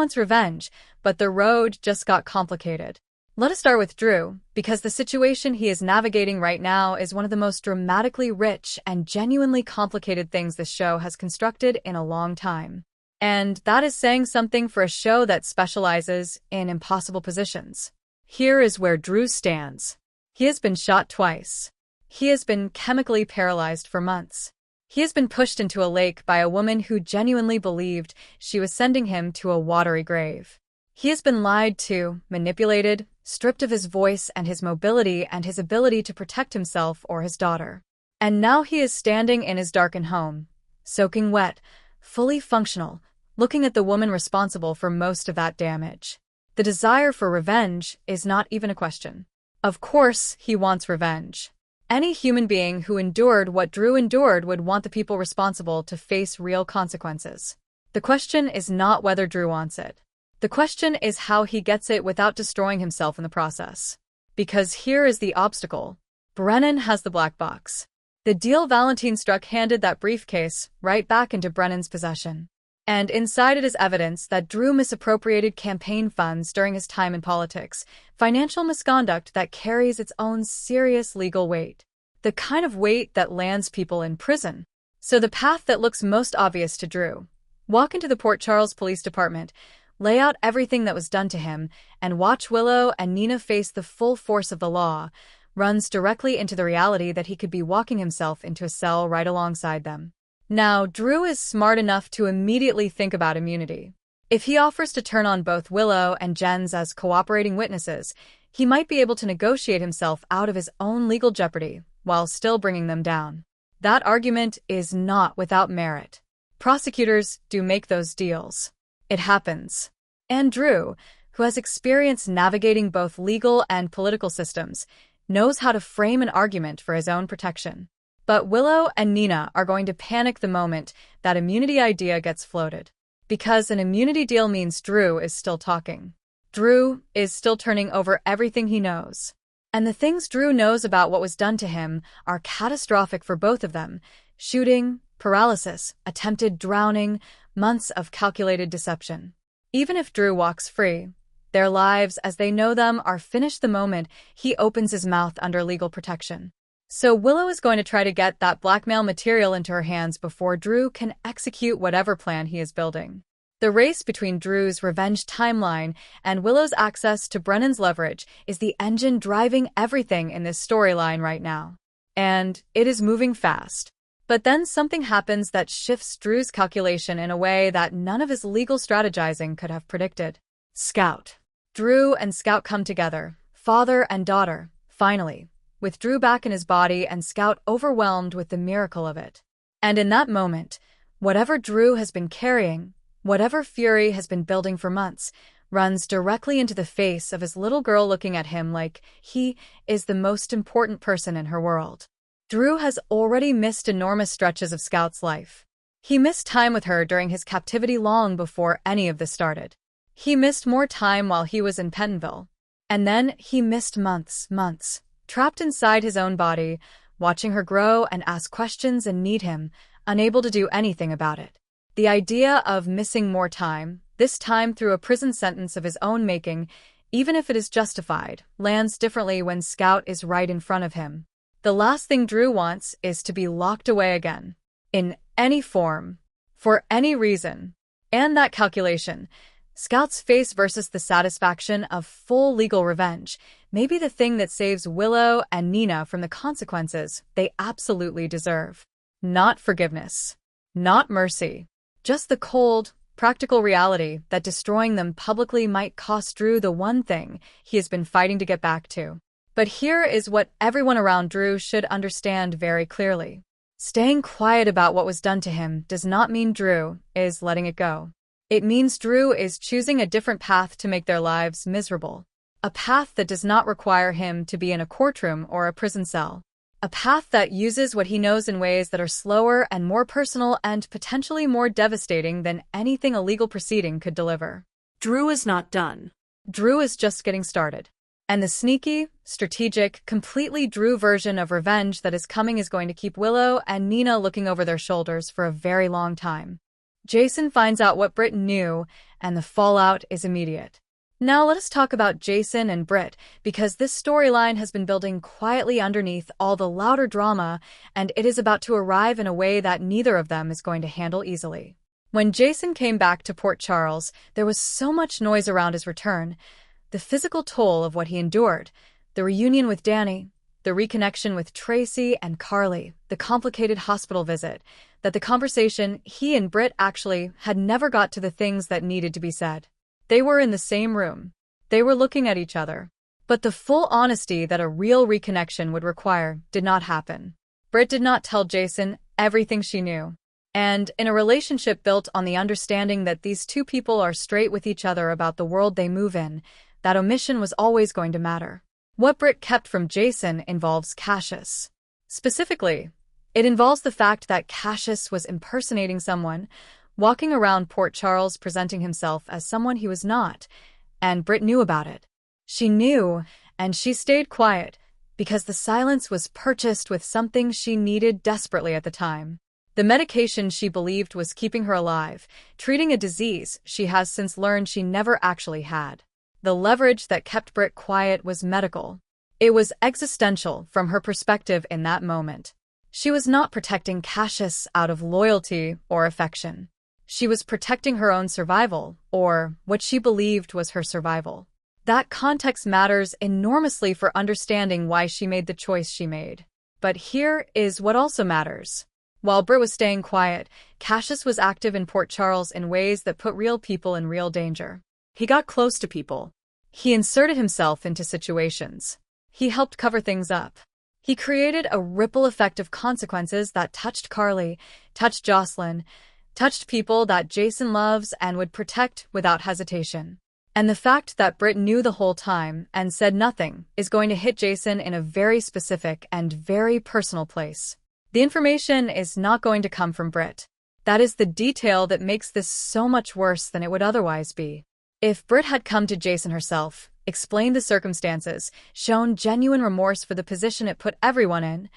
wants revenge, but the road just got complicated. Let us start with Drew, because the situation he is navigating right now is one of the most dramatically rich and genuinely complicated things this show has constructed in a long time. And that is saying something for a show that specializes in impossible positions. Here is where Drew stands. He has been shot twice. He has been chemically paralyzed for months. He has been pushed into a lake by a woman who genuinely believed she was sending him to a watery grave. He has been lied to, manipulated, stripped of his voice and his mobility and his ability to protect himself or his daughter. And now he is standing in his darkened home, soaking wet, fully functional, looking at the woman responsible for most of that damage. The desire for revenge is not even a question. Of course, he wants revenge. Any human being who endured what Drew endured would want the people responsible to face real consequences. The question is not whether Drew wants it. The question is how he gets it without destroying himself in the process. Because here is the obstacle. Brennan has the black box. The deal Valentine struck handed that briefcase right back into Brennan's possession. And inside it is evidence that Drew misappropriated campaign funds during his time in politics, financial misconduct that carries its own serious legal weight. The kind of weight that lands people in prison. So the path that looks most obvious to Drew. Walk into the Port Charles Police Department, lay out everything that was done to him, and watch Willow and Nina face the full force of the law, runs directly into the reality that he could be walking himself into a cell right alongside them. Now, Drew is smart enough to immediately think about immunity. If he offers to turn on both Willow and Jens as cooperating witnesses, he might be able to negotiate himself out of his own legal jeopardy while still bringing them down. That argument is not without merit. Prosecutors do make those deals. It happens. And Drew, who has experience navigating both legal and political systems, knows how to frame an argument for his own protection. But Willow and Nina are going to panic the moment that immunity idea gets floated. Because an immunity deal means Drew is still talking. Drew is still turning over everything he knows. And the things Drew knows about what was done to him are catastrophic for both of them. Shooting, paralysis, attempted drowning, months of calculated deception. Even if Drew walks free, their lives as they know them are finished the moment he opens his mouth under legal protection. So Willow is going to try to get that blackmail material into her hands before Drew can execute whatever plan he is building. The race between Drew's revenge timeline and Willow's access to Brennan's leverage is the engine driving everything in this storyline right now. And it is moving fast. But then something happens that shifts Drew's calculation in a way that none of his legal strategizing could have predicted. Scout. Drew and Scout come together, father and daughter, finally, with Drew back in his body and Scout overwhelmed with the miracle of it. And in that moment, whatever Drew has been carrying, whatever fury has been building for months, runs directly into the face of his little girl looking at him like he is the most important person in her world. Drew has already missed enormous stretches of Scout's life. He missed time with her during his captivity long before any of this started. He missed more time while he was in Pentonville. And then he missed months, trapped inside his own body, watching her grow and ask questions and need him, unable to do anything about it. The idea of missing more time, this time through a prison sentence of his own making, even if it is justified, lands differently when Scout is right in front of him. The last thing Drew wants is to be locked away again. In any form. For any reason. And that calculation, Scout's face versus the satisfaction of full legal revenge, may be the thing that saves Willow and Nina from the consequences they absolutely deserve. Not forgiveness. Not mercy. Just the cold, practical reality that destroying them publicly might cost Drew the one thing he has been fighting to get back to. But here is what everyone around Drew should understand very clearly. Staying quiet about what was done to him does not mean Drew is letting it go. It means Drew is choosing a different path to make their lives miserable. A path that does not require him to be in a courtroom or a prison cell. A path that uses what he knows in ways that are slower and more personal and potentially more devastating than anything a legal proceeding could deliver. Drew is not done. Drew is just getting started. And the sneaky, strategic, completely Drew version of revenge that is coming is going to keep Willow and Nina looking over their shoulders for a very long time. Jason finds out what Britt knew, and the fallout is immediate. Now let us talk about Jason and Britt, because this storyline has been building quietly underneath all the louder drama, and it is about to arrive in a way that neither of them is going to handle easily. When Jason came back to Port Charles, there was so much noise around his return. The physical toll of what he endured, the reunion with Danny, the reconnection with Tracy and Carly, the complicated hospital visit, that the conversation he and Britt actually had never got to the things that needed to be said. They were in the same room. They were looking at each other. But the full honesty that a real reconnection would require did not happen. Britt did not tell Jason everything she knew. And in a relationship built on the understanding that these two people are straight with each other about the world they move in, that omission was always going to matter. What Britt kept from Jason involves Cassius. Specifically, it involves the fact that Cassius was impersonating someone, walking around Port Charles presenting himself as someone he was not, and Britt knew about it. She knew, and she stayed quiet, because the silence was purchased with something she needed desperately at the time. The medication she believed was keeping her alive, treating a disease she has since learned she never actually had. The leverage that kept Britt quiet was medical. It was existential from her perspective in that moment. She was not protecting Cassius out of loyalty or affection. She was protecting her own survival, or what she believed was her survival. That context matters enormously for understanding why she made the choice she made. But here is what also matters. While Britt was staying quiet, Cassius was active in Port Charles in ways that put real people in real danger. He got close to people. He inserted himself into situations. He helped cover things up. He created a ripple effect of consequences that touched Carly, touched Jocelyn, touched people that Jason loves and would protect without hesitation. And the fact that Britt knew the whole time and said nothing is going to hit Jason in a very specific and very personal place. The information is not going to come from Britt. That is the detail that makes this so much worse than it would otherwise be. If Britt had come to Jason herself, explained the circumstances, shown genuine remorse for the position it put everyone in,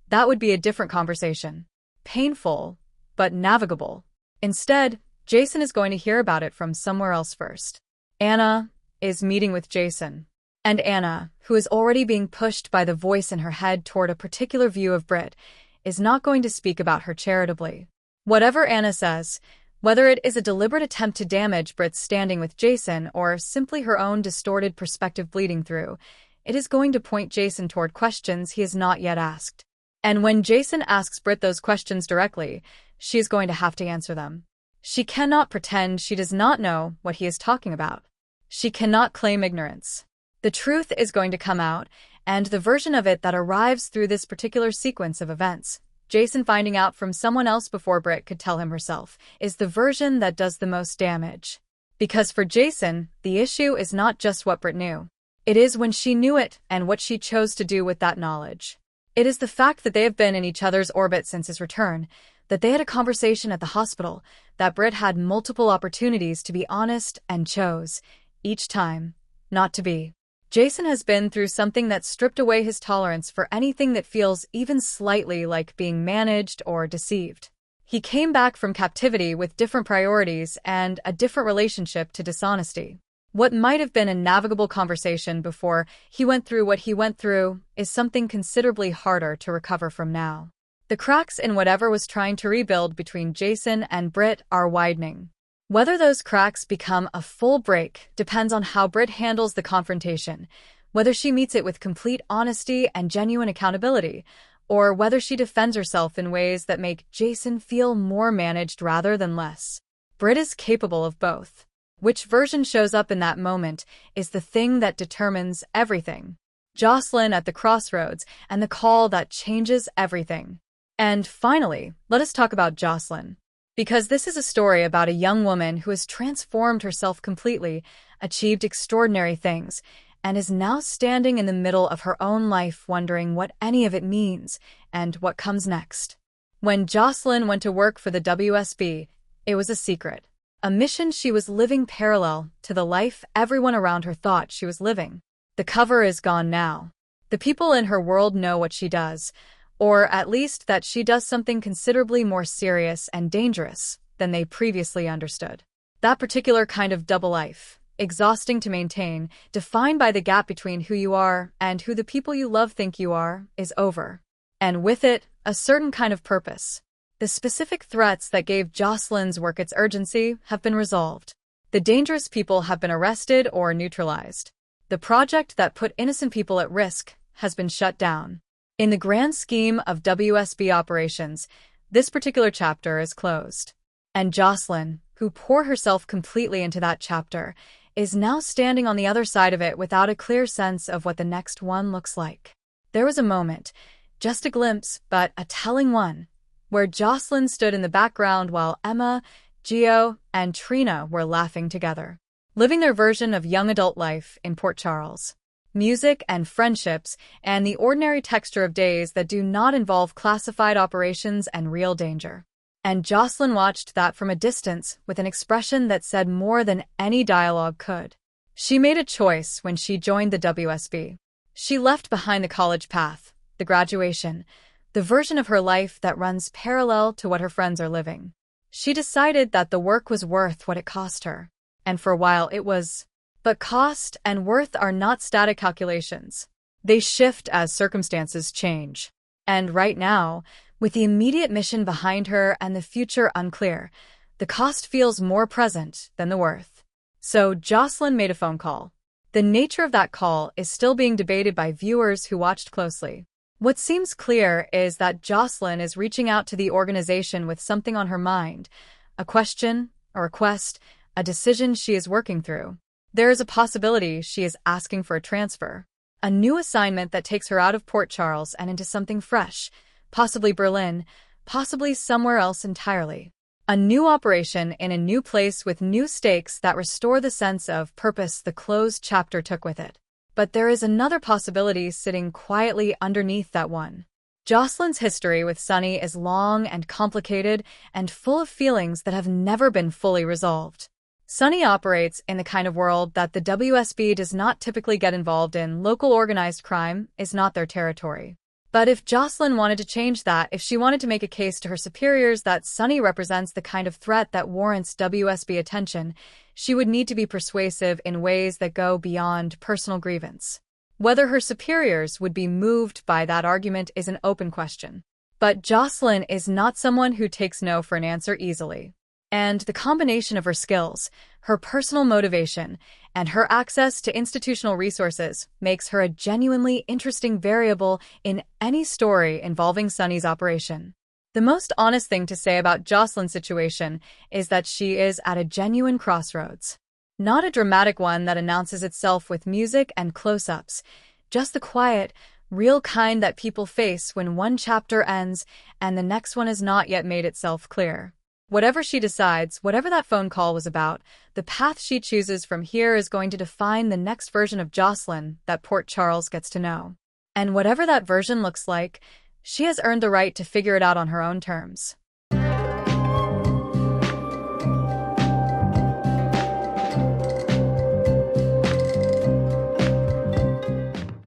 that would be a different conversation. Painful, but navigable. Instead, Jason is going to hear about it from somewhere else first. Anna is meeting with Jason. And Anna, who is already being pushed by the voice in her head toward a particular view of Britt, is not going to speak about her charitably. Whatever Anna says, whether it is a deliberate attempt to damage Britt's standing with Jason or simply her own distorted perspective bleeding through, it is going to point Jason toward questions he has not yet asked. And when Jason asks Britt those questions directly, she is going to have to answer them. She cannot pretend she does not know what he is talking about. She cannot claim ignorance. The truth is going to come out, and the version of it that arrives through this particular sequence of events, Jason finding out from someone else before Britt could tell him herself, is the version that does the most damage. Because for Jason, the issue is not just what Britt knew. It is when she knew it and what she chose to do with that knowledge. It is the fact that they have been in each other's orbit since his return, that they had a conversation at the hospital, that Britt had multiple opportunities to be honest and chose, each time, not to be. Jason has been through something that stripped away his tolerance for anything that feels even slightly like being managed or deceived. He came back from captivity with different priorities and a different relationship to dishonesty. What might have been a navigable conversation before he went through what he went through is something considerably harder to recover from now. The cracks in whatever was trying to rebuild between Jason and Britt are widening. Whether those cracks become a full break depends on how Britt handles the confrontation, whether she meets it with complete honesty and genuine accountability, or whether she defends herself in ways that make Jason feel more managed rather than less. Britt is capable of both. Which version shows up in that moment is the thing that determines everything. Jocelyn at the crossroads and the call that changes everything. And finally, let us talk about Jocelyn. Because this is a story about a young woman who has transformed herself completely, achieved extraordinary things, and is now standing in the middle of her own life wondering what any of it means and what comes next. When Jocelyn went to work for the WSB, it was a secret. A mission she was living parallel to the life everyone around her thought she was living. The cover is gone now. The people in her world know what she does, or at least that she does something considerably more serious and dangerous than they previously understood. That particular kind of double life, exhausting to maintain, defined by the gap between who you are and who the people you love think you are, is over. And with it, a certain kind of purpose. The specific threats that gave Jocelyn's work its urgency have been resolved. The dangerous people have been arrested or neutralized. The project that put innocent people at risk has been shut down. In the grand scheme of WSB operations, this particular chapter is closed. And Jocelyn, who poured herself completely into that chapter, is now standing on the other side of it without a clear sense of what the next one looks like. There was a moment, just a glimpse, but a telling one, where Jocelyn stood in the background while Emma, Gio, and Trina were laughing together, living their version of young adult life in Port Charles. Music and friendships, and the ordinary texture of days that do not involve classified operations and real danger. And Jocelyn watched that from a distance with an expression that said more than any dialogue could. She made a choice when she joined the WSB. She left behind the college path, the graduation, the version of her life that runs parallel to what her friends are living. She decided that the work was worth what it cost her. And for a while it was. But cost and worth are not static calculations. They shift as circumstances change. And right now, with the immediate mission behind her and the future unclear, the cost feels more present than the worth. So Jocelyn made a phone call. The nature of that call is still being debated by viewers who watched closely. What seems clear is that Jocelyn is reaching out to the organization with something on her mind, a question, a request, a decision she is working through. There is a possibility she is asking for a transfer, a new assignment that takes her out of Port Charles and into something fresh, possibly Berlin, possibly somewhere else entirely. A new operation in a new place with new stakes that restore the sense of purpose the closed chapter took with it. But there is another possibility sitting quietly underneath that one. Jocelyn's history with Sunny is long and complicated and full of feelings that have never been fully resolved. Sunny operates in the kind of world that the WSB does not typically get involved in. Local organized crime is not their territory. But if Jocelyn wanted to change that, if she wanted to make a case to her superiors that Sunny represents the kind of threat that warrants WSB attention, she would need to be persuasive in ways that go beyond personal grievance. Whether her superiors would be moved by that argument is an open question. But Jocelyn is not someone who takes no for an answer easily. And the combination of her skills, her personal motivation, and her access to institutional resources makes her a genuinely interesting variable in any story involving Sunny's operation. The most honest thing to say about Jocelyn's situation is that she is at a genuine crossroads. Not a dramatic one that announces itself with music and close-ups, just the quiet, real kind that people face when one chapter ends and the next one has not yet made itself clear. Whatever she decides, whatever that phone call was about, the path she chooses from here is going to define the next version of Jocelyn that Port Charles gets to know. And whatever that version looks like, she has earned the right to figure it out on her own terms.